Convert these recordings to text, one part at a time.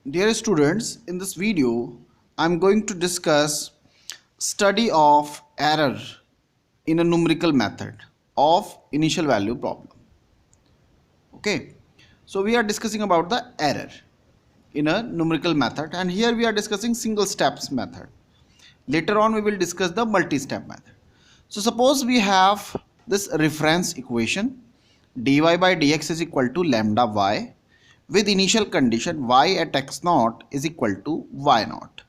Dear students, in this video, I'm going to discuss study of error in a numerical method of initial value problem. Okay, so we are discussing about the error in a numerical method, and here we are discussing single steps method. Later on, we will discuss the multi-step method. So suppose we have this reference equation dy by dx is equal to lambda y with initial condition y at x naught is equal to y naught.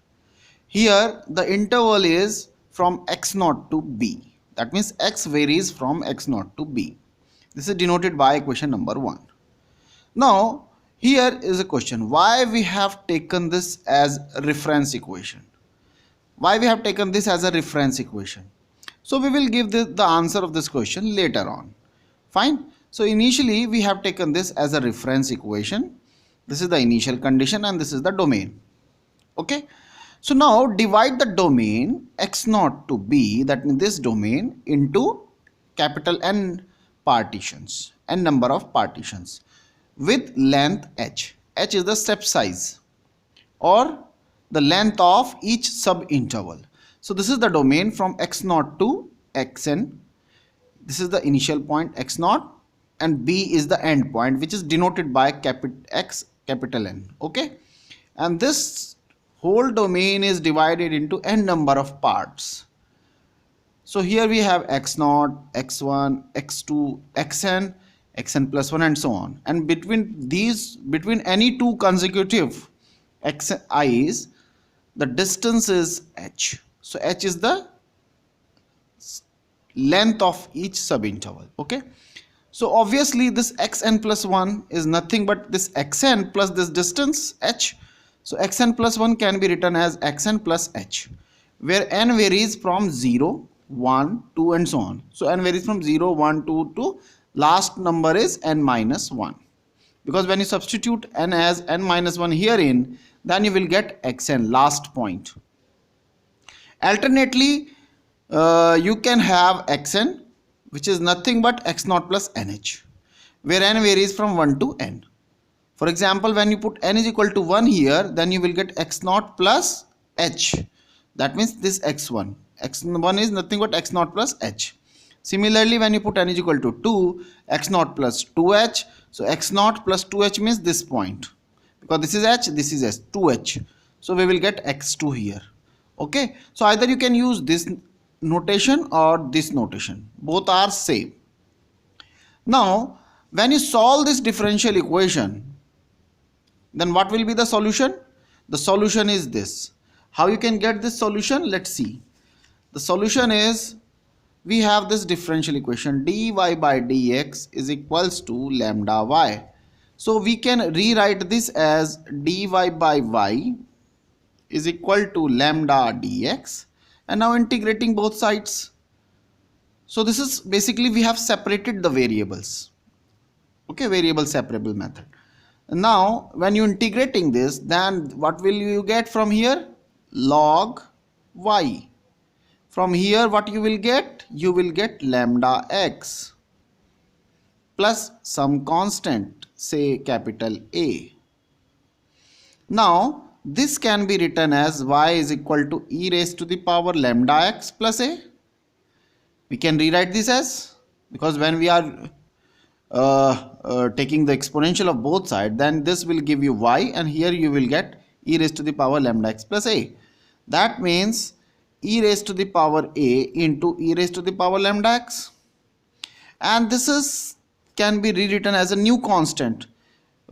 Here the interval is from x naught to b. That means x varies from x naught to b. This is denoted by equation number 1. Now here is a question, why we have taken this as a reference equation? Why we have taken this as a reference equation? So we will give the answer of this question later on. Fine. So initially we have taken this as a reference equation. This is the initial condition and this is the domain. Okay. So now divide the domain x naught to b, that means this domain, into capital N partitions, n number of partitions with length h. H is the step size or the length of each subinterval. So this is the domain from x naught to xn. This is the initial point x naught and b is the end point, which is denoted by capital X, capital N. Okay, and this whole domain is divided into n number of parts. So here we have x naught, x1, x2, xn, xn plus 1 and so on, and between any two consecutive xi's, the distance is h. So h is the length of each subinterval. Okay, so obviously this xn plus 1 is nothing but this xn plus this distance h. So xn plus 1 can be written as xn plus h, where n varies from 0, 1, 2 and so on. So n varies from 0, 1, 2 to last number is n minus 1, because when you substitute n as n minus 1 herein, then you will get xn, last point. Alternately, you can have xn, which is nothing but x naught plus nh, where n varies from 1 to n. For example, when you put n is equal to 1 here, then you will get x naught plus h. That means this x1. x1 is nothing but x naught plus h. Similarly, when you put n is equal to 2, x naught plus 2h. So x naught plus 2h means this point, because this is h, this is s, 2h. So we will get x2 here. Okay, so either you can use this notation or this notation, both are same. Now when you solve this differential equation, then what will be the solution? The solution is this. How you can get this solution? Let's see. The solution is, we have this differential equation dy by dx is equals to lambda y. So we can rewrite this as dy by y is equal to lambda dx, and now integrating both sides. So this is basically, we have separated the variables. Okay, variable separable method. Now when you integrating this, then what will you get from here? Log y. From here what you will get? You will get lambda x plus some constant, say capital A. Now this can be written as y is equal to e raised to the power lambda x plus a. We can rewrite this as, because when we are taking the exponential of both sides, then this will give you y, and here you will get e raised to the power lambda x plus a. That means e raised to the power a into e raised to the power lambda x, and this is can be rewritten as a new constant,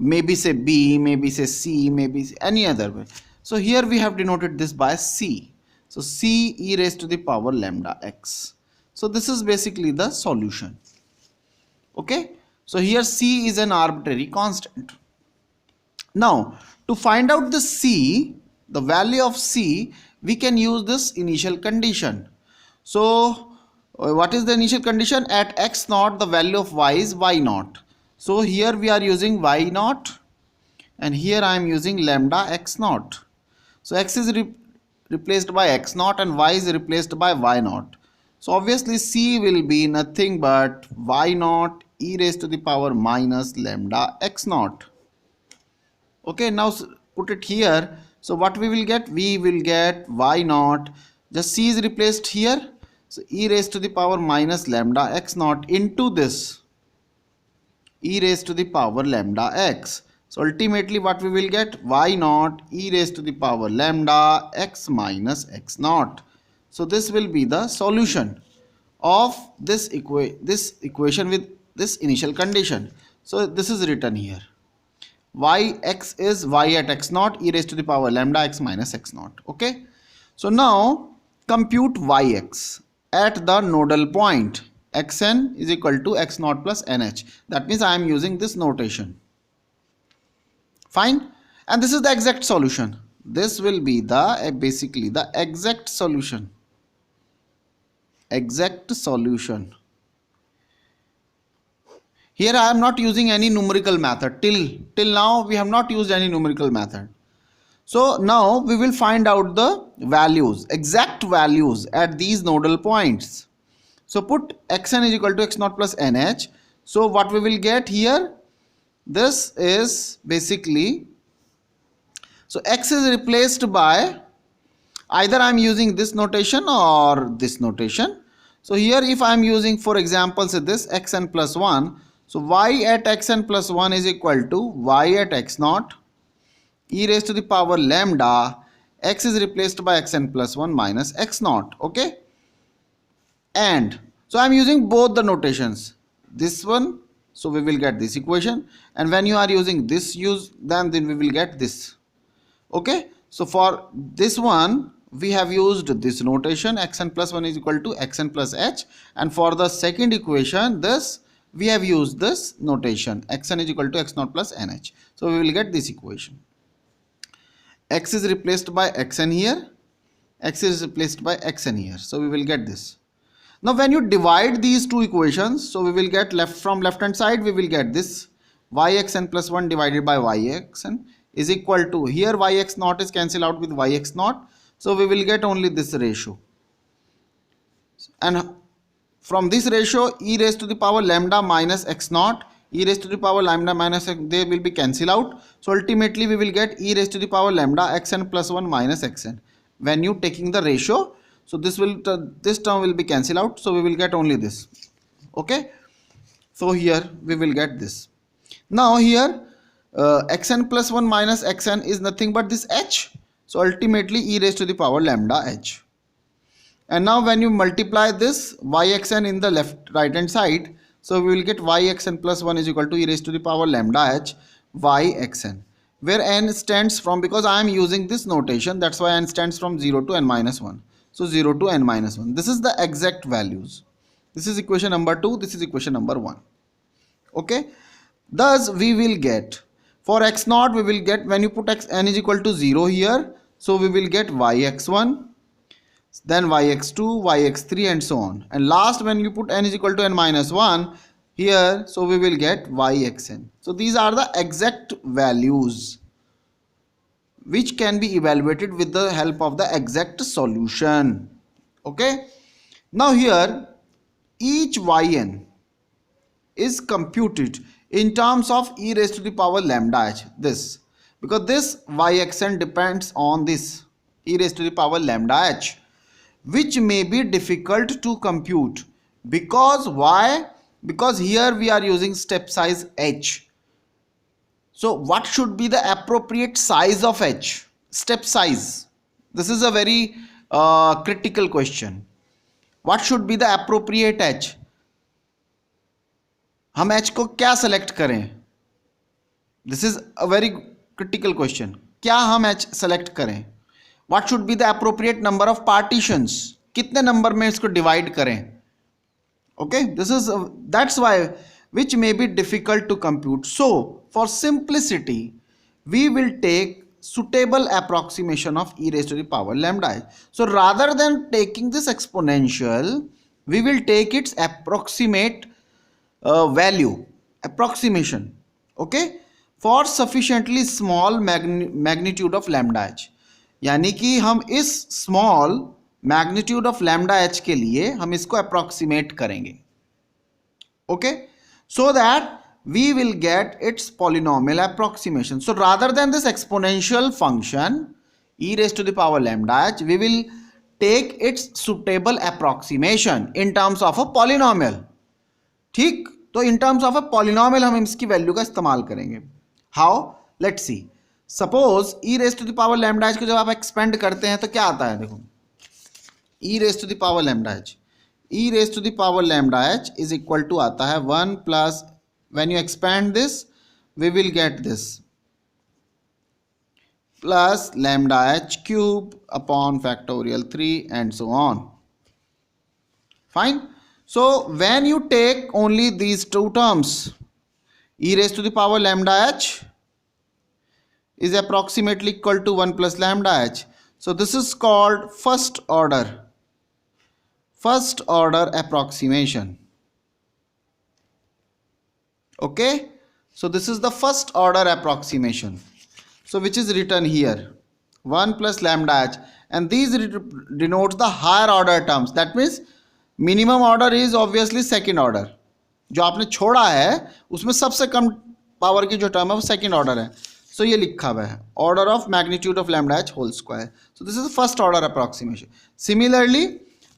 maybe say b, maybe say c, maybe any other way. So here we have denoted this by c. So c e raised to the power lambda x. So this is basically the solution. Okay, so here c is an arbitrary constant. Now to find out the c, the value of c, we can use this initial condition. So what is the initial condition? At x naught the value of y is y naught. So here we are using y naught, and here I am using lambda x naught. So x is replaced by x naught and y is replaced by y naught. So obviously c will be nothing but y naught e raised to the power minus lambda x naught. Okay, now put it here, so what we will get? We will get y naught, just c is replaced here, so e raised to the power minus lambda x naught into this e raised to the power lambda x. So ultimately what we will get? Y naught e raised to the power lambda x minus x naught. So this will be the solution of this equation with this initial condition. So this is written here. Yx is y at x naught e raised to the power lambda x minus x naught. Okay. So now compute yx at the nodal point. Xn is equal to x naught plus nh. That means I am using this notation. Fine. And this is the exact solution. This will be the basically the exact solution. Exact solution. Here I am not using any numerical method. Till now we have not used any numerical method. So now we will find out the values, exact values at these nodal points. So put xn is equal to x naught plus nh. So what we will get here? This is basically, so x is replaced by, either I am using this notation or this notation. So here if I am using, for example, say this xn plus 1. So y at xn plus 1 is equal to y at x naught e raised to the power lambda, x is replaced by xn plus 1 minus x naught. Okay. And so I am using both the notations. This one, so we will get this equation, and when you are using this then we will get this. Okay. So for this one we have used this notation, xn plus 1 is equal to xn plus h, and for the second equation this we have used this notation, xn is equal to x naught plus nh. So we will get this equation. X is replaced by xn here, x is replaced by xn here, so we will get this. Now when you divide these two equations, so we will get from left hand side we will get this yxn plus 1 divided by yxn is equal to, here yx naught is cancelled out with yx naught, so we will get only this ratio, and from this ratio e raised to the power lambda minus x naught, e raised to the power lambda minus x, they will be cancelled out. So ultimately we will get e raised to the power lambda xn plus 1 minus xn. When you taking the ratio, so this term will be cancelled out, so we will get only this. Okay. So here we will get this. Now here xn plus 1 minus xn is nothing but this h. So ultimately e raised to the power lambda h. And now when you multiply this yxn in the right hand side, so we will get yxn plus 1 is equal to e raised to the power lambda h yxn, where n stands from, because I am using this notation, that's why n stands from 0 to n minus 1. So 0 to n minus 1. This is the exact values. This is equation number 2. This is equation number 1. Okay. Thus we will get, for x naught we will get, when you put n is equal to 0 here, so we will get yx1, then yx2, yx3 and so on. And last when you put n is equal to n minus 1 here, so we will get yxn. So these are the exact values which can be evaluated with the help of the exact solution. Okay. Now here each yn is computed in terms of e raised to the power lambda h, this, because this yxn depends on this e raised to the power lambda h, which may be difficult to compute. Because why? Because here we are using step size h. So what should be the appropriate size of h? Step size. This is a very critical question. What should be the appropriate h? हम h को क्या select करें? This is a very critical question. क्या हम h select करें? What should be the appropriate number of partitions? कितने number में इसको divide करें? Okay, this is that's why, which may be difficult to compute. So for simplicity we will take suitable approximation of e raised to the power lambda h. So rather than taking this exponential, we will take its approximate value, approximation. Okay, for sufficiently small magnitude of lambda h. यानी कि हम इस small magnitude of lambda h के लिए हम इसको approximate करेंगे. Okay, so that we will get its polynomial approximation. So rather than this exponential function e raised to the power lambda h, we will take its suitable approximation in terms of a polynomial. ठीक, तो in terms of a polynomial हम इसकी value का इस्तेमाल करेंगे. How? Let's see. Suppose e raised to the power lambda h को जब आप एक्सपेंड करते हैं तो क्या आता है, देखो e raised to the power lambda h, e raised to the power lambda h is equal to आता है 1 plus, when you expand this we will get this plus lambda h cube upon factorial 3 and so on. Fine. So when you take only these two terms, e raised to the power lambda h is approximately equal to 1 plus lambda h. So this is called first order approximation. Okay, so this is the first order approximation, so which is written here 1 plus lambda h, and these denotes the higher order terms. That means minimum order is obviously second order. जो आपने छोड़ा है उसमें सबसे कम power की जो term है वो सेकंड ऑर्डर है. सो ये लिखा हुआ है order of magnitude of lambda h whole square. So this is first order approximation. Similarly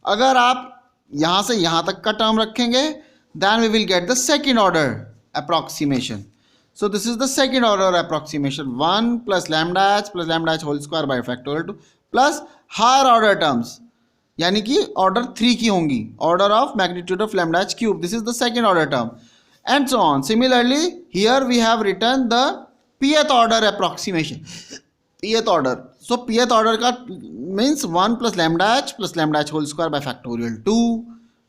अगर आप यहाँ से यहाँ तक का टर्म रखेंगे then we will get the second order approximation. So this is the second order approximation 1 plus lambda h whole square by factorial 2 plus higher order terms यानी कि ऑर्डर 3 की होंगी, order of magnitude of lambda h cube. This is the second order term and so on. Similarly here we have written the pth order approximation. pth order, so pth order का means 1 plus lambda h whole square by factorial 2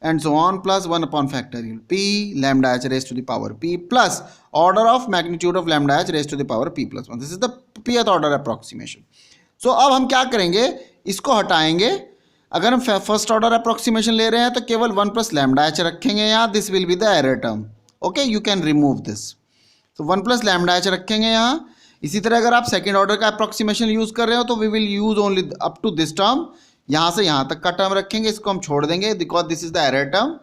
and so on plus 1 upon factorial p lambda h raised to the power p plus order of magnitude of lambda h raised to the power p plus 1. This is the pth order approximation. So अब हम क्या करेंगे, इसको हटाएंगे. अगर हम first order approximation ले रहे हैं तो केवल 1 plus lambda h रखेंगे यहाँ. This will be the error term. Okay, you can remove this. तो 1 plus lambda h रखेंगे यहाँ. इसी तरह अगर आप सेकेंड ऑर्डर का अप्रोक्सीमेशन यूज कर रहे हो तो we will use only up to this term. यहाँ से यहाँ तक का टर्म रखेंगे, इसको हम छोड़ देंगे because this is the error term.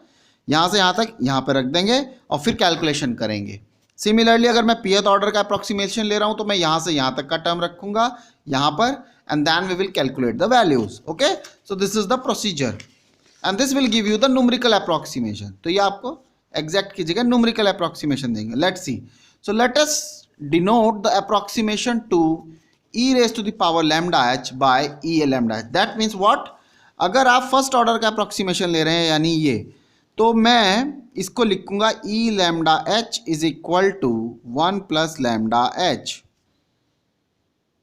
यहाँ से यहाँ तक यहाँ पर रख देंगे और फिर कैलकुलेशन करेंगे. सिमिलरली अगर मैं pth ऑर्डर का अप्रोक्सीमेशन ले रहा हूँ तो मैं यहाँ से यहाँ तक का टर्म रखूंगा यहाँ पर and then we will calculate the values. Okay, so this is the procedure and this will give you the numerical approximation. तो ये आपको एग्जैक्ट की जगह न्यूमेरिकल अप्रोक्सीमेशन देंगे. Let's see. So let us denote the approximation to e raised to the power lambda h by e lambda h. That means what? अगर आप first order का approximation ले रहे हैं यानी ये, तो मैं इसको लिखूंगा e lambda h is equal to 1 plus lambda h.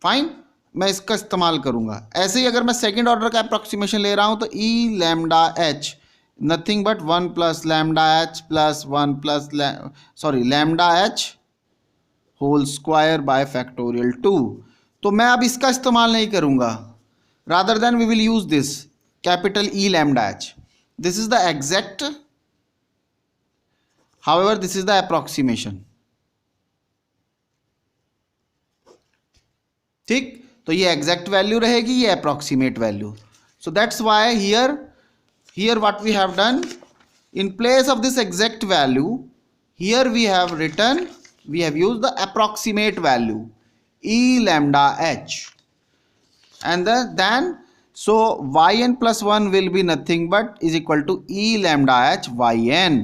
Fine, मैं इसका इस्तेमाल करूंगा. ऐसे ही अगर मैं सेकेंड ऑर्डर का अप्रोक्सीमेशन ले रहा हूं तो e lambda h nothing but 1 plus lambda h plus 1 plus lambda h whole square by factorial 2. तो मैं अब इसका इस्तेमाल नहीं करूंगा. Rather than we will use this capital E lambda h. This is the exact, however this is the approximation. ठीक, तो ये एग्जैक्ट वैल्यू रहेगी, ये approximate value. So that's why here what we have done, in place of this exact value here we have written, we have used the approximate value e lambda h, and then so yn plus 1 will be nothing but is equal to e lambda h yn,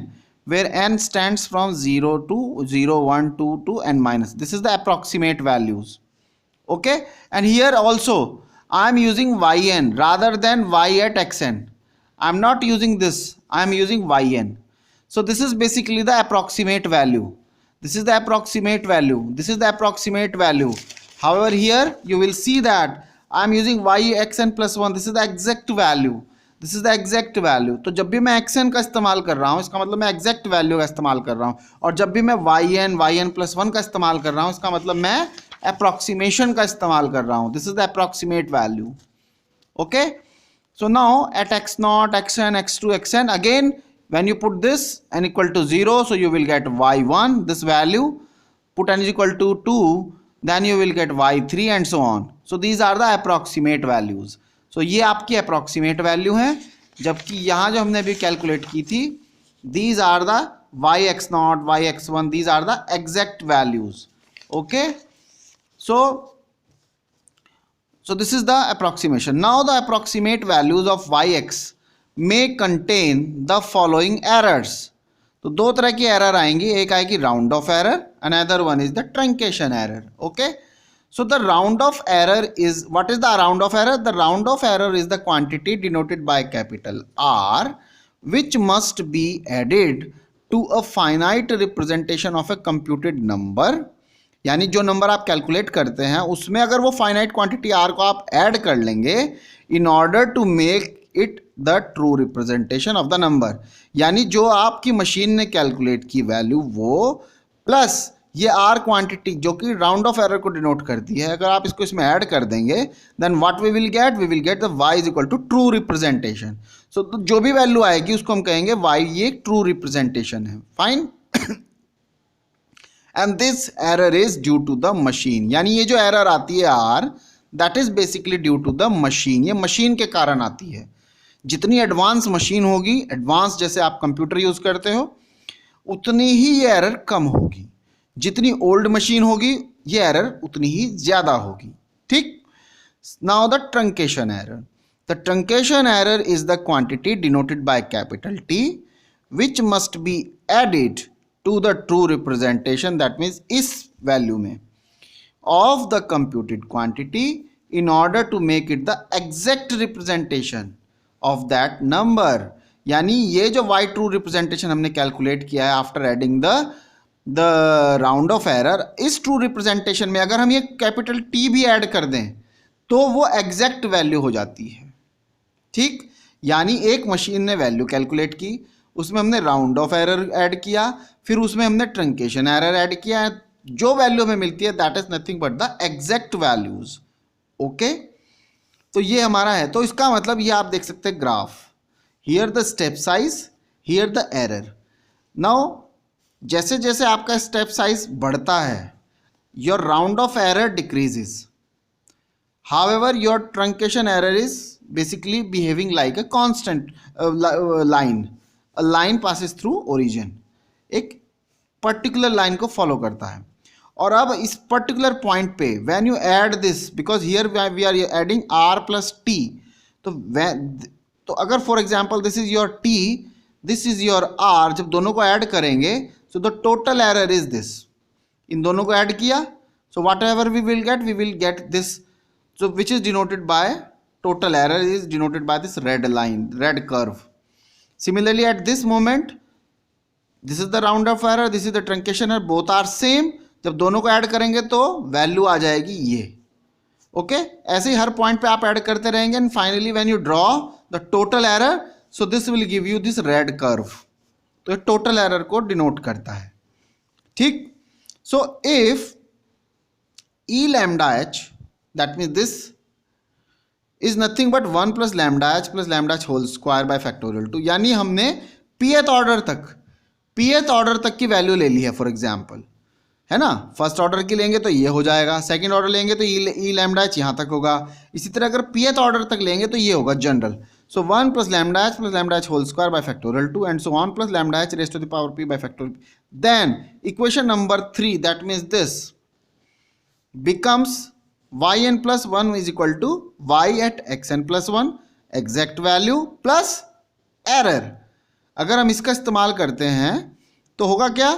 where n stands from 0 to 0 1 2 to n minus. This is the approximate values. Okay, and here also I am using yn rather than y at xn. I am not using this, I am using yn. So this is basically the approximate value. This is the approximate value. This is the approximate value. However, here you will see that I am using y xn plus 1. This is the exact value. This is the exact value. तो जब भी मैं xn का इस्तेमाल कर रहा हूँ इसका मतलब मैं exact value का इस्तेमाल कर रहा हूँ, और जब भी मैं yn plus 1 का इस्तेमाल कर रहा हूँ इसका मतलब मैं approximation का इस्तेमाल कर रहा हूँ. This is the approximate value. Okay. So now at x0, xn, x2, xn, again when you put this n equal to 0, so you will get y1, this value. Put n is equal to 2, then you will get y3 and so on. So these are the approximate values. So ये आपकी approximate value है, जबकि यहाँ जो हमने अभी calculate की थी these are the yx0, yx1, these are the exact values. Okay, so this is the approximation. Now the approximate values of yx may contain the following errors. तो दो तरह की एरर आएंगी, एक आएगी round off error, another one is the truncation error. Okay, so the round of error is, what is the round of error? The round of error is the quantity denoted by capital R which must be added to a finite representation of a computed number. यानी जो number आप calculate करते हैं उसमें अगर वो finite quantity are को आप ऐड कर लेंगे in order to make it the true representation of the number. यानी जो आपकी मशीन ने कैलकुलेट की वैल्यू वो प्लस ये आर क्वांटिटी जो कि राउंड ऑफ एरर को डिनोट करती है, अगर आप इसको इसमें ऐड कर देंगे then what we will get the y is equal to true representation. So जो भी वैल्यू आएगी उसको हम कहेंगे y ये ट्रू रिप्रेजेंटेशन है. Fine. And this error is due to the machine. यानी ये जो एरर आती है R, that is basically due to the machine. ये मशीन के कारण आती है. जितनी एडवांस मशीन होगी, एडवांस जैसे आप कंप्यूटर यूज करते हो, उतनी ही ये एरर कम होगी. जितनी ओल्ड मशीन होगी ये एरर उतनी ही ज्यादा होगी. ठीक. Now the truncation error. The truncation error is the quantity denoted by capital T which must be added to the true representation, that means इस वैल्यू में of the computed quantity in order to make it the exact representation of that number. यानी ये जो y true representation हमने calculate किया है after adding the round off error, इस ट्रू रिप्रेजेंटेशन में अगर हम ये कैपिटल T भी ऐड कर दें तो वो एग्जैक्ट वैल्यू हो जाती है. ठीक. यानी एक मशीन ने वैल्यू कैलकुलेट की, उसमें हमने राउंड ऑफ एरर ऐड किया, फिर उसमें हमने ट्रंकेशन एरर ऐड किया, जो वैल्यू हमें मिलती है that is nothing but the exact values. Okay, तो ये हमारा है. तो इसका मतलब ये आप देख सकते हैं graph. Here the step size, here the error. Now जैसे जैसे आपका स्टेप साइज बढ़ता है your round off error decreases. However your truncation error is basically behaving like a constant line. A line passes through origin, एक particular line को follow करता है. और अब इस पर्टिकुलर पॉइंट पे when you add this, because here we are adding r plus t, तो अगर for example this is your t, this is your r, जब दोनों को ऐड करेंगे so the total error is this. इन दोनों को ऐड किया, so whatever we will get this, so which is denoted by total error is denoted by this red line, red curve. Similarly at this moment this is the round off error, this is the truncation error, both are same. जब दोनों को add करेंगे तो value आ जाएगी ये. Okay, ऐसे ही हर point पे आप ऐड करते रहेंगे and finally when you draw the total error, so this will give you this red curve. तो ये टोटल एरर को डिनोट करता है. ठीक. So if e lambda h, that means this is nothing but 1 plus lambda h plus lambda h whole square by factorial 2. यानी हमने pth order तक की वैल्यू ले ली है. फॉर एग्जाम्पल, है ना, फर्स्ट ऑर्डर की लेंगे तो ये हो जाएगा, सेकंड ऑर्डर लेंगे तो ई लैम्डा एच यहाँ तक होगा. इसी तरह अगर pth ऑर्डर तक लेंगे तो ये होगा general. So 1 plus lambda h whole square by factorial 2 and so on plus lambda h raise to the power p by factorial. Then equation number 3, that means this becomes yn plus 1 is equal to y at xn plus 1 exact value plus error. अगर हम इसका इस्तेमाल करते हैं तो होगा क्या,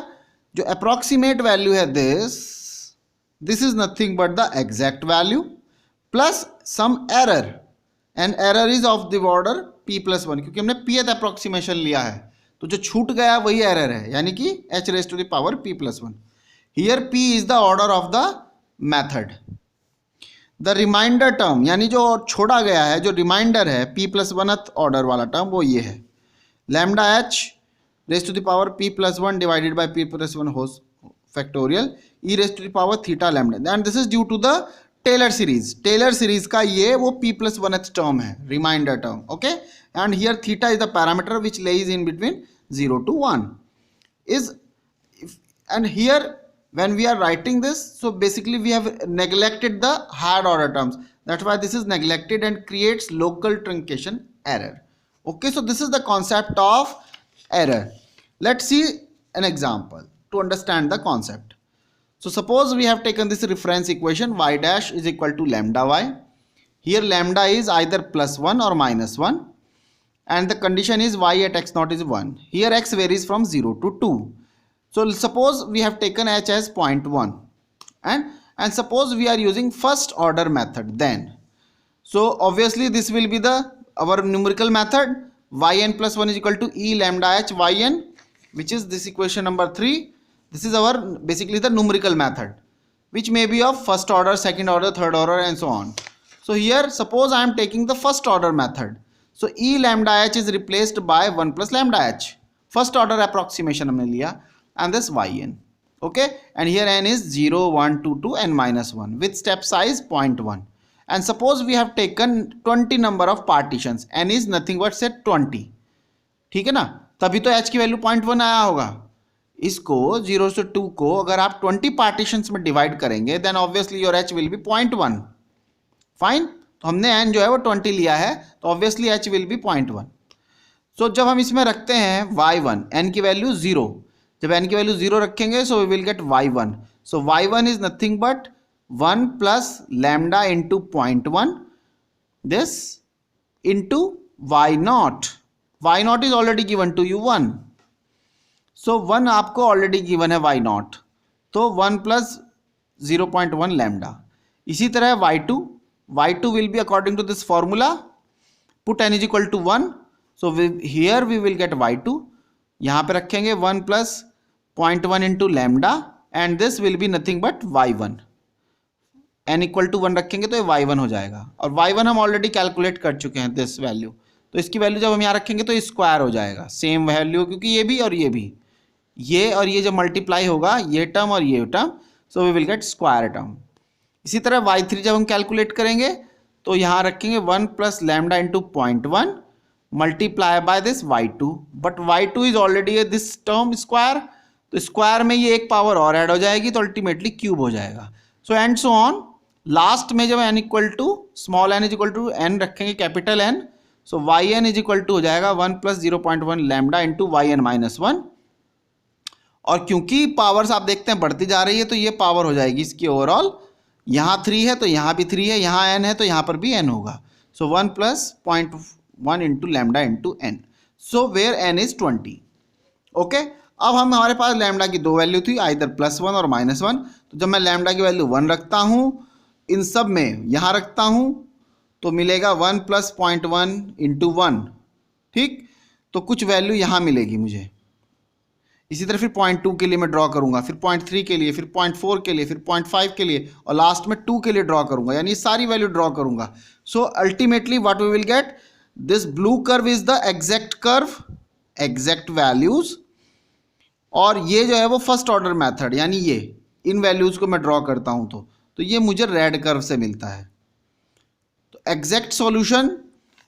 जो अप्रॉक्सीमेट वैल्यू है this is nothing but the exact value plus some error, and error is of the order p plus 1, क्योंकि हमने pth अप्रॉक्सीमेशन लिया है तो जो छूट गया वही एरर है, यानी कि h raise to the power p plus 1. Here p is the order of the method. The remainder term, यानी जो छोड़ा गया है, जो रिमाइंडर है p प्लस 1th ऑर्डर वाला टर्म, वो ये है lambda h raise to the power p plus 1 divided by p plus 1 whole factorial e raise to the power theta lambda. And this is due to the Taylor series का ये वो p plus 1th term है, remainder term. Okay, and here theta is the parameter which lies in between 0 to 1 is, and here when we are writing this, so basically we have neglected the higher order terms, that's why this is neglected and creates local truncation error. Okay, so this is the concept of error. Let's see an example to understand the concept. So suppose we have taken this reference equation y dash is equal to lambda y. Here lambda is either plus 1 or minus 1 and the condition is y at x naught is 1. Here x varies from 0 to 2. So suppose we have taken h as 0.1 and suppose we are using first order method then. So obviously this will be our numerical method. Yn plus 1 is equal to e lambda h yn, which is this equation number 3. This is our basically the numerical method, which may be of first order, second order, third order and so on. So here suppose I am taking the first order method. So e lambda h is replaced by 1 plus lambda h. First order approximation हमने लिया and this yn. Okay, and here n is 0, 1, 2, 2 and minus 1 with step size 0.1. And suppose we have taken 20 number of partitions, n is nothing but say 20. ठीक है ना, तभी तो h की value 0.1 आया होगा. इसको 0 से 2 को अगर आप 20 पार्टीशंस में डिवाइड करेंगे then obviously your h will be 0.1. Fine, तो हमने n जो है वो 20 लिया है तो ऑब्वियसली h विल बी 0.1. सो जब हम इसमें रखते हैं y1, n की वैल्यू 0, जब n की वैल्यू 0 रखेंगे so we will get y1. So y1 is nothing but 1 plus lambda into 0.1 this into y naught. Y naught is already given to you 1. So 1 आपको already given है y naught. तो 1 plus 0.1 lambda. इसी तरह y2. y2 will be according to this formula. Put n is equal to 1. So here we will get y2. यहाँ पे रखेंगे 1 plus 0.1 into lambda and this will be nothing but y1. n equal to 1 रखेंगे तो ये y1 हो जाएगा और y1 हम ऑलरेडी कैलकुलेट कर चुके हैं दिस वैल्यू. तो इसकी वैल्यू जब हम यहाँ रखेंगे तो स्क्वायर हो जाएगा सेम वैल्यू, क्योंकि ये भी और ये भी, ये और ये जब मल्टीप्लाई होगा ये टर्म और ये term, so we will get square term. इसी तरह y3 जब हम कैलकुलेट करेंगे तो यहाँ रखेंगे 1 plus lambda into 0.1 multiply by this y2, but y2 is already this term square, तो स्क्वायर में ये एक पावर और ऐड हो जाएगी तो अल्टीमेटली क्यूब हो जाएगा. So and so on. Last में जब n equal to small n is equal to n रखेंगे capital N, so yn is equal to हो जाएगा 1 plus 0.1 lambda into yn minus 1. और क्योंकि पावर्स आप देखते हैं बढ़ती जा रही है तो ये पावर हो जाएगी इसकी ओवरऑल. यहाँ 3 है तो यहाँ भी 3 है, यहाँ n है तो यहाँ पर भी n होगा. So 1 plus 0.1 into lambda into n. So where n is 20. Okay, अब हमारे पास लैम्डा की दो वैल्यू थी, आइदर प्लस 1 और माइनस 1. तो जब मैं लैम्डा की वैल्यू 1 रखता हूँ, इन सब में यहाँ रखता हूँ तो मिलेगा 1 प्लस 0.1 इंटू 1. ठीक, तो कुछ वैल्यू यहाँ मिलेगी मुझे. इसी तरह फिर 0.2 के लिए मैं ड्रॉ करूँगा, फिर 0.3 के लिए, फिर 0.4 के लिए, फिर 0.5 के लिए और लास्ट में 2 के लिए ड्रॉ करूँगा, यानी सारी वैल्यू ड्रॉ करूँगा. So ultimately what we will get, this blue curve is the exact curve, exact values, और ये जो है वो फर्स्ट ऑर्डर मेथड, यानी ये इन वैल्यूज को मैं ड्रॉ करता हूँ तो ये मुझे रेड कर्व से मिलता है. तो एग्जैक्ट सॉल्यूशन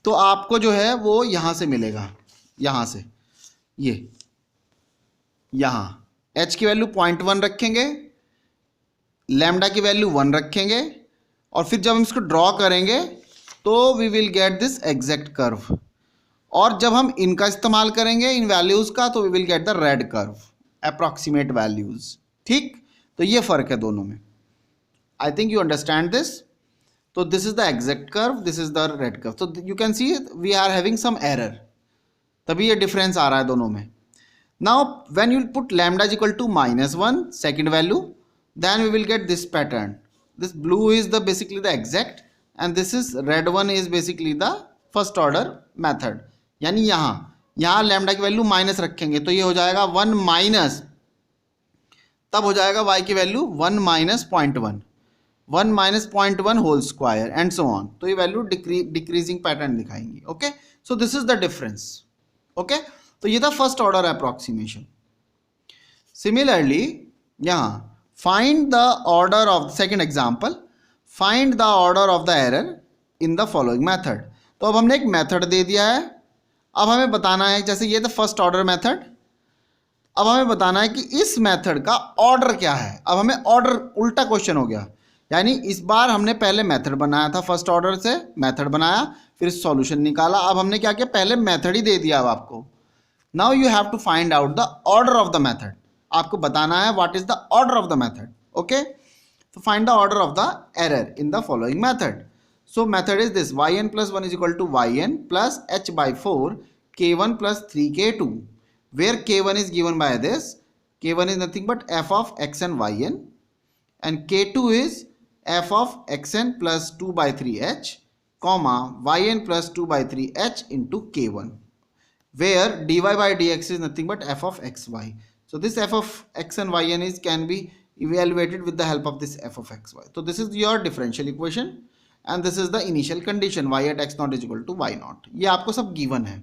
तो आपको जो है वो यहाँ से मिलेगा, यहाँ से ये यहाँ h की वैल्यू 0.1 रखेंगे, लैम्डा की वैल्यू 1 रखेंगे और फिर जब हम इसको ड्रॉ करेंगे तो we will get this exact curve. और जब हम इनका इस्तेमाल करेंगे इन वैल्यूज़ का तो we will get the red curve, approximate values. ठीक, तो ये फ़र्क है दोनों में. I think you understand this. तो this is the exact curve, this is the red curve. तो you can see we are having some error, तभी ये डिफरेंस आ रहा है दोनों में. Now when you put lambda is equal to -1 second value, then we will get this pattern. This blue is the basically the exact and this is red one is basically the first order method. यानी यहाँ lambda की value minus रखेंगे तो ये हो जाएगा 1 minus, तब हो जाएगा y की value 1 minus 0.1, 1 minus 0.1 whole square and so on. तो ये वैल्यू डिक्रीजिंग पैटर्न दिखाएंगी. Okay, so this is the difference. Okay, तो ये था फर्स्ट ऑर्डर अप्रॉक्सीमेशन. सिमिलरली यहाँ find the order of second example, find the order of the error in the following method. तो अब हमने एक मैथड दे दिया है, अब हमें बताना है, जैसे ये द फर्स्ट ऑर्डर मेथड, अब हमें बताना है कि इस मेथड का ऑर्डर क्या है. अब हमें ऑर्डर उल्टा क्वेश्चन हो गया, यानी इस बार हमने पहले मेथड बनाया था, फर्स्ट ऑर्डर से मेथड बनाया, फिर सॉल्यूशन निकाला. अब हमने क्या किया, पहले मेथड ही दे दिया अब आपको, now you have to find out the order of the method. आपको बताना है what is the order of the method. Okay, so find the order of the error in the following method. So method is this: yn plus 1 is equal to yn plus h by 4 k1 plus 3k2, where k1 is given by this. K1 is nothing but f of xn yn, and k2 is f of xn plus 2 by 3h comma yn plus 2 by 3h into k1, where dy by dx is nothing but f of xy. So this f of x and yn is can be evaluated with the help of this f of xy. So this is your differential equation and this is the initial condition y at x naught is equal to y naught. ये आपको सब given है.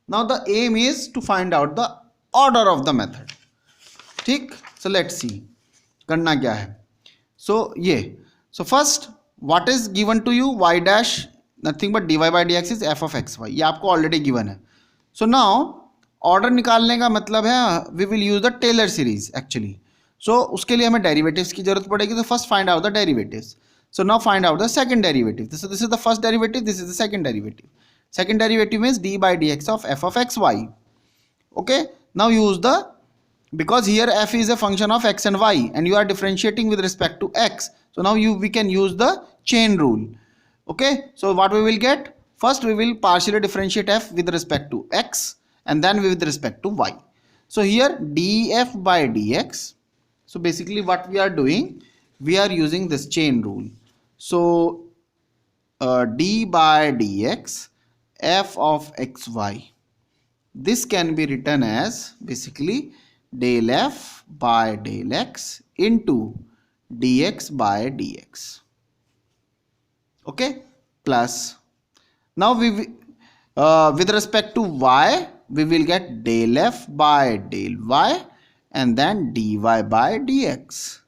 Now the aim is to find out the order of the method. ठीक, so let's see करना क्या है. So ये, so first what is given to you, y dash nothing but dy by dx is f of xy. ये आपको already given है. So now order निकालने का मतलब है we will use the Taylor series actually. So उसके लिए हमें डेरिवेटिव्स की जरूरत पड़ेगी. तो first find out the derivatives. So now find out the second derivative. This is the first derivative, this is the second derivative. Second derivative means d by d x of f of x y. Okay, now use the, because here f is a function of x and y and you are differentiating with respect to x, so now we can use the chain rule. Okay, so what we will get, first we will partially differentiate f with respect to x and then with respect to y. So here df by dx, so basically what we are doing, we are using this chain rule. So d by dx f of xy, this can be written as basically del f by del x into dx by dx. Okay, plus now we with respect to y we will get del f by del y and then dy by dx.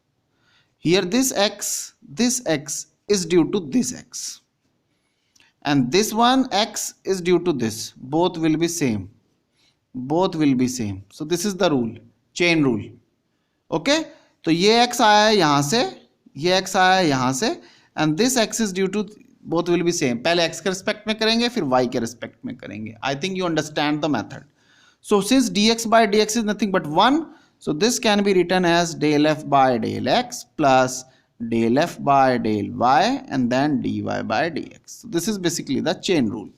Here this x is due to this x and this one x is due to this. Both will be same, both will be same. So this is the rule, chain rule. Okay, तो ये x आया है यहाँ से, ये x आया है यहाँ से and this x is due to, both will be same. पहले x के रिस्पेक्ट में करेंगे फिर y के रिस्पेक्ट में करेंगे. I think you understand the method. So since dx by dx is nothing but 1, so this can be written as del f by del x plus del f by del y and then dy by dx. So this is basically the chain rule.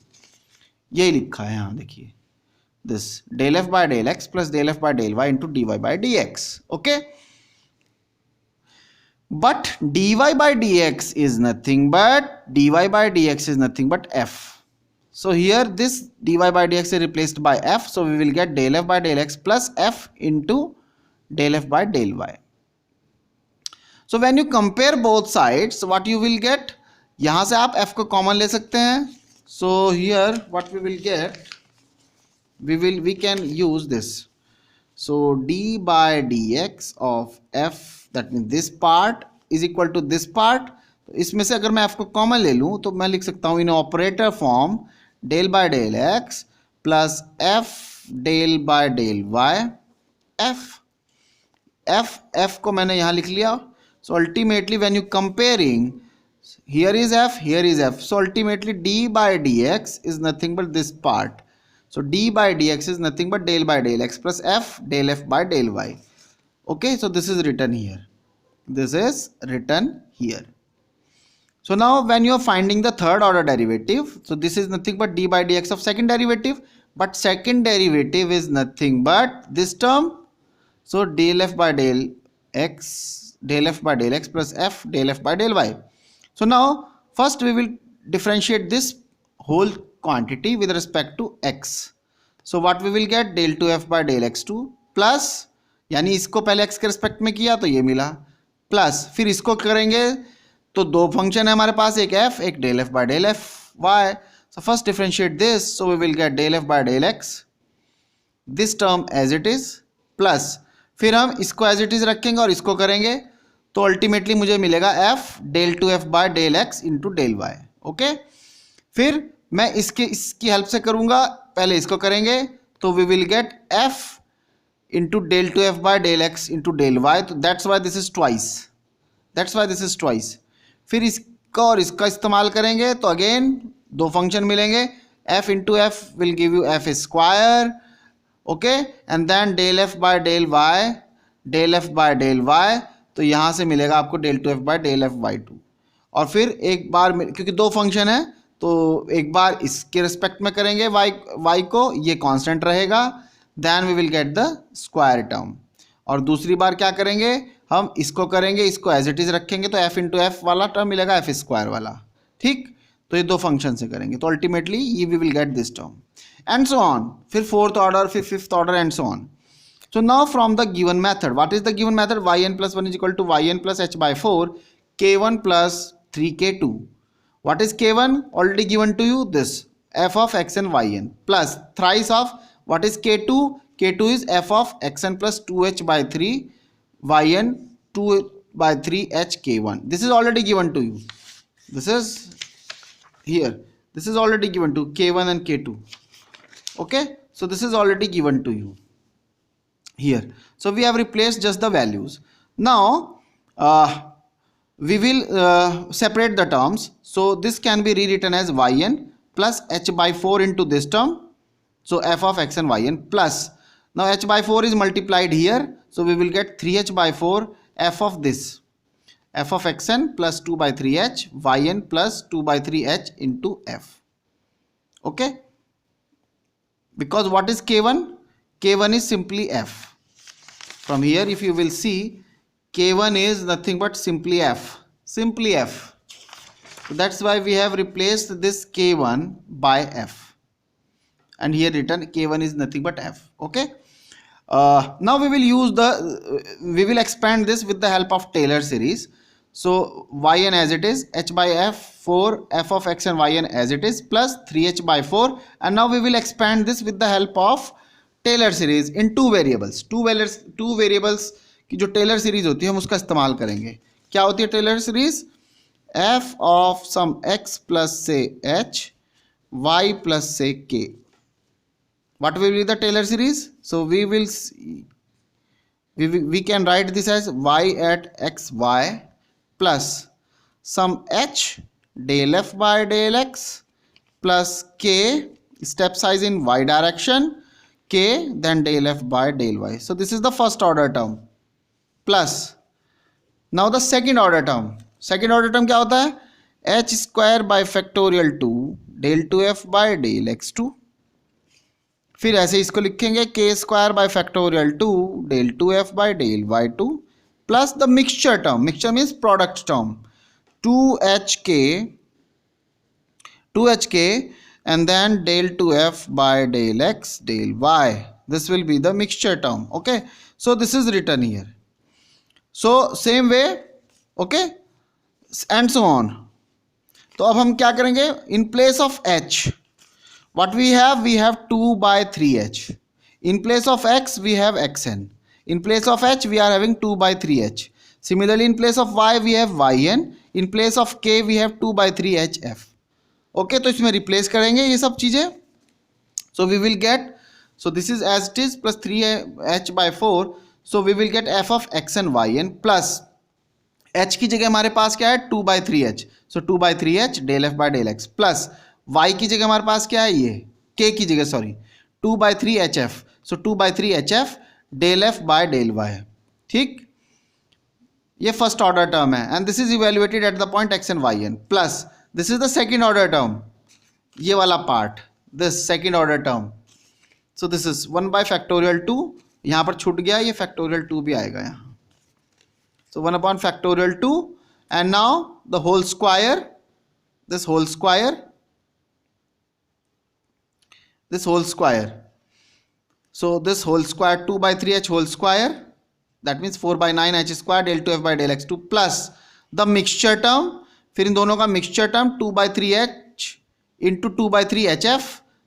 यही लिखा है यहाँ देखिए, this del f by del x plus del f by del y into dy by dx. Okay, but dy by dx is nothing but f. So here this dy by dx is replaced by f, so we will get del f by del x plus f into del f by del y. So when you compare both sides, what you will get, यहाँ से आप f को common ले सकते हैं. So here what we will get, we can use this. So d by dx of f, that means this part is equal to this part. तो इसमें से अगर मैं f को कॉमन ले लूँ तो मैं लिख सकता हूँ in operator form del by del x plus f del by del y. f को मैंने यहाँ लिख लिया. So ultimately when you comparing, here is f, here is f, so ultimately d by dx is nothing but this part. So d by dx is nothing but del by del x plus f del f by del y. Okay, so this is written here, this is written here. So now when you are finding the third order derivative, so this is nothing but d by dx of second derivative, but second derivative is nothing but this term. So del f by del x plus f del f by del y. So now first we will differentiate this whole quantity with respect to x. So what we will get, del 2f by del x2 plus, यानी इसको पहले x के respect में किया तो ये मिला, plus फिर इसको करेंगे तो दो फंक्शन है हमारे पास, एक f एक del f by del f y. So first differentiate this, so we will get del f by del x, this term as it is, plus फिर हम इसको एज इट इज रखेंगे और इसको करेंगे तो अल्टीमेटली मुझे मिलेगा f del 2f by del x into del y. Okay, फिर मैं इसकी हेल्प से करूंगा, पहले इसको करेंगे तो we will get f into del 2f by del x into del y. तो that's why this is twice. फिर इसका और इसका इस्तेमाल करेंगे तो अगेन दो फंक्शन मिलेंगे, f into f will give you f square. Okay, and then del f by del y, del f by del y, तो यहाँ से मिलेगा आपको del two f by del f by two. और फिर एक बार क्योंकि दो फंक्शन है तो एक बार इसके रिस्पेक्ट में करेंगे वाई को, ये कांस्टेंट रहेगा, then we will get the square term. और दूसरी बार क्या करेंगे, हम इसको करेंगे, इसको एज इट इज रखेंगे, तो एफ इंटू एफ वाला टर्म मिलेगा, एफ स्क्वायर वाला। ठीक, तो ये दो फंक्शन से करेंगे तो अल्टीमेटली ये we will get this term and so on, फिर फोर्थ ऑर्डर, फिर fifth order and so on. So now from the given method, what is the given method? yn plus 1 is equal to yn plus h by 4 k1 plus 3k2. What is k1? Already given to you, this f of xn yn plus thrice of what is k2? k2 is f of xn plus 2h by 3 yn 2 by 3h k1. This is already given to you. This is here. This is already given to k1 and k2. Okay, so this is already given to you here. So we have replaced just the values. Now we will separate the terms. So this can be rewritten as yn plus h by 4 into this term, so f of x and yn plus, now h by 4 is multiplied here, so we will get 3h by 4 f of this, f of xn plus 2 by 3h yn plus 2 by 3h into f. Okay, because what is k1? K1 is simply f. From here if you will see, k1 is nothing but simply f, simply f. So that's why we have replaced this k1 by f, and here written k1 is nothing but f. Okay, now we will use we will expand this with the help of Taylor series. So yn as it is, h by f 4 f of x and yn as it is plus 3h by 4, and now we will expand this with the help of Taylor series in two variables. Two variables की जो Taylor series होती है हम उसका इस्तेमाल करेंगे। क्या होती है Taylor series? F of some x plus say h y plus say k. What will be the Taylor series? So we can write this as y at x y plus some h del f by del x plus k step size in y direction k then del f by del y. So this is the first order term plus now the second order term. Second order term क्या होता है? h square by factorial 2 del 2f by del x2. फिर ऐसे इसको लिखेंगे k square by factorial 2 del 2f by del y2 plus the mixture term. Mixture means product term 2hk and then del 2f by del x del y. This will be the mixture term. Okay, so this is written here. So same way, okay, and so on. तो अब हम क्या करेंगे? In place of h what we have 2 by 3h. In place of x we have xn. In place of h we are having 2 by 3h. Similarly in place of y we have yn. In place of k we have 2 by 3hf. Okay, तो इसमें replace करेंगे ये सब चीज़ें. So we will get, so this is as it is plus 3h by 4. So we will get f of x and yn plus h की जगह हमारे पास क्या है? 2 by 3h. So 2 by 3h del f by del x plus y की जगह हमारे पास क्या है? ये k की जगह sorry 2 by 3hf. So 2 by 3hf del f by del y. ठीक, ये फर्स्ट ऑर्डर टर्म है and this is evaluated at the point x and yn plus this is the second order term, ये वाला part, this second order term. So this is 1 by factorial 2, यहाँ पर छूट गया, ये factorial 2 भी आएगा यहाँ. सो 1 upon factorial 2 and now the whole square, this whole square, this whole square. So this whole square 2 by 3h whole square, that means 4 by 9h square del 2f by del x2 plus the mixture term. फिर इन दोनों का mixture term 2 by 3h into 2 by 3hf.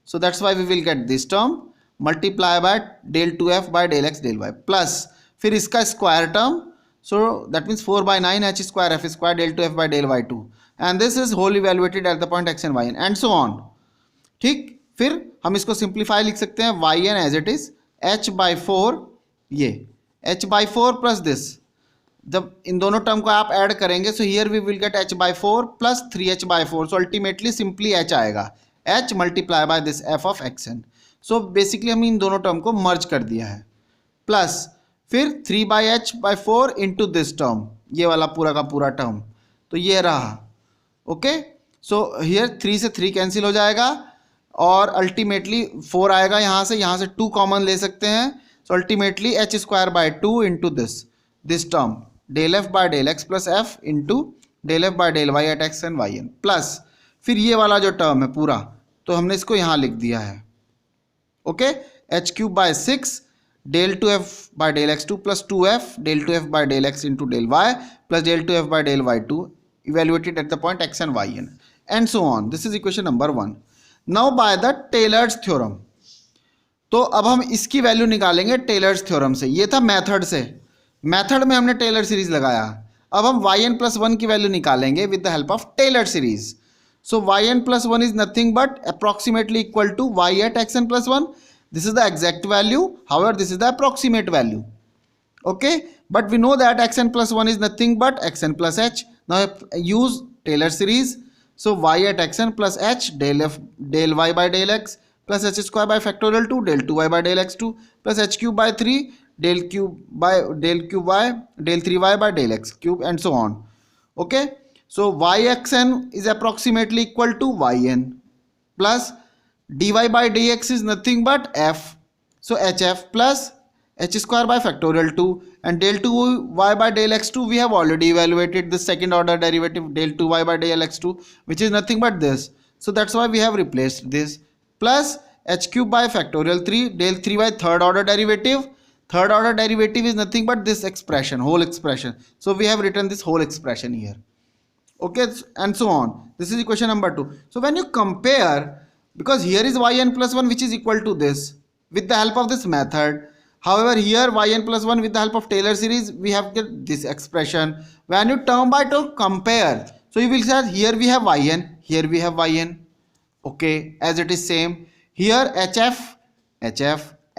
So that's why we will get this term multiply by del 2f by del x del y plus फिर इसका square term. So that means 4 by 9h square f square del 2f by del y2 and this is whole evaluated at the point x and y and so on. ठीक, फिर हम इसको simplify लिख सकते हैं yn as it is h by 4, ये h by 4 plus this. जब इन दोनों टर्म को आप ऐड करेंगे so here we will get h by 4 plus 3h by 4. So ultimately simply h आएगा, h multiply by this f of xn. So basically हम इन दोनों टर्म को मर्ज कर दिया है, प्लस फिर 3/h/4 इंटू दिस टर्म, ये वाला पूरा का पूरा टर्म, तो ये रहा। ओके, सो हियर 3 से 3 कैंसिल हो जाएगा और अल्टीमेटली 4 आएगा यहाँ से 2 कॉमन ले सकते हैं। So ultimately h²/2 into this term del f by del x plus f into del f by del y at x and y n, plus फिर ये वाला जो टर्म है पूरा, तो हमने इसको यहाँ लिख दिया है। Okay, h³/6 del 2f by del x2 plus 2f del 2f by del x into del y plus del 2f by del y2 evaluated at the point x and yn and so on. This is equation number 1. Now by the Taylor's theorem, तो अब हम इसकी value निकालेंगे tailors theorem से। ये था method से, method में हमने टेलर सीरीज लगाया। अब हम yn+1 की वैल्यू निकालेंगे with the help of Taylor series. So yn+1 is nothing but approximately equal to y at xn+1. This is the exact value, however this is the approximate value. Okay, but we know that xn+1 is nothing but xn plus h. Now use Taylor series. So y at xn plus h del y by del x plus h square by factorial 2 del 2y by del x2 plus h³/3 del cube y del 3y by del x cube and so on. Okay, so yxn is approximately equal to yn plus dy by dx is nothing but f. So hf plus h square by factorial 2 and del 2y by del x2 we have already evaluated the second order derivative del 2y by del x2 which is nothing but this. So that's why we have replaced this, plus h³ by factorial 3 del 3y third order derivative. Third order derivative is nothing but this expression, whole expression. So we have written this whole expression here. Okay, and so on. This is equation number 2. So when you compare, because here is yn+1 which is equal to this with the help of this method. However, here yn+1 with the help of Taylor series we have get this expression. When you term by term compare, so you will say here we have yn, here we have yn. Okay, as it is same. Here hf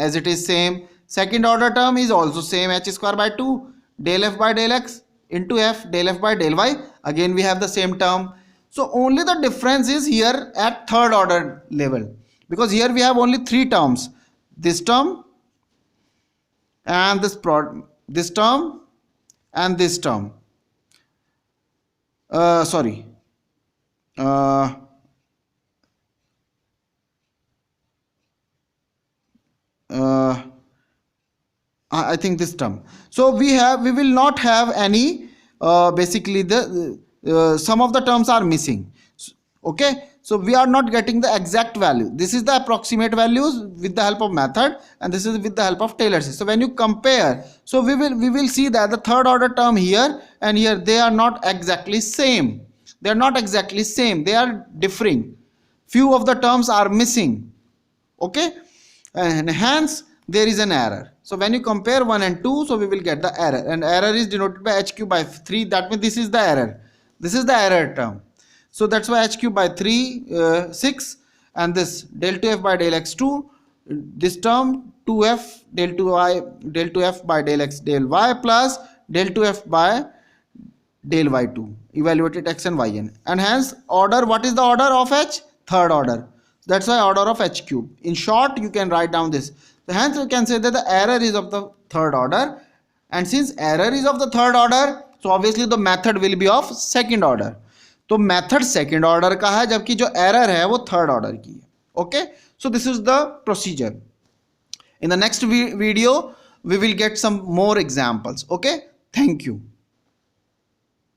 as it is same. Second order term is also same, h²/2 del f by del x into f del f by del y. Again we have the same term. So only the difference is here at third order level, because here we have only 3 terms, this term and this term and this term. I think this term. So we will not have any basically the some of the terms are missing. Okay, so we are not getting the exact value. This is the approximate values with the help of method, and this is with the help of Taylor series. So when you compare, so we will see that the third order term here and here, they are not exactly same. They are not exactly same. They are differing. Few of the terms are missing. Okay, and hence there is an error. So when you compare 1 and 2, so we will get the error, and error is denoted by h³/3. That means this is the error. This is the error term. So that's why h³/3 6, and this del 2f by del x2, this term 2f del 2f by del x del y plus del 2f by del y2 evaluated x and yn, and hence order, what is the order of h? Third order. That's why order of h³. In short, you can write down this. So hence you can say that the error is of the third order, and since error is of the third order, so obviously the method will be of second order. तो method second order का है, जबकि जो error है वो third order की है. Okay, so this is the procedure. In the next video we will get some more examples. Okay, thank you.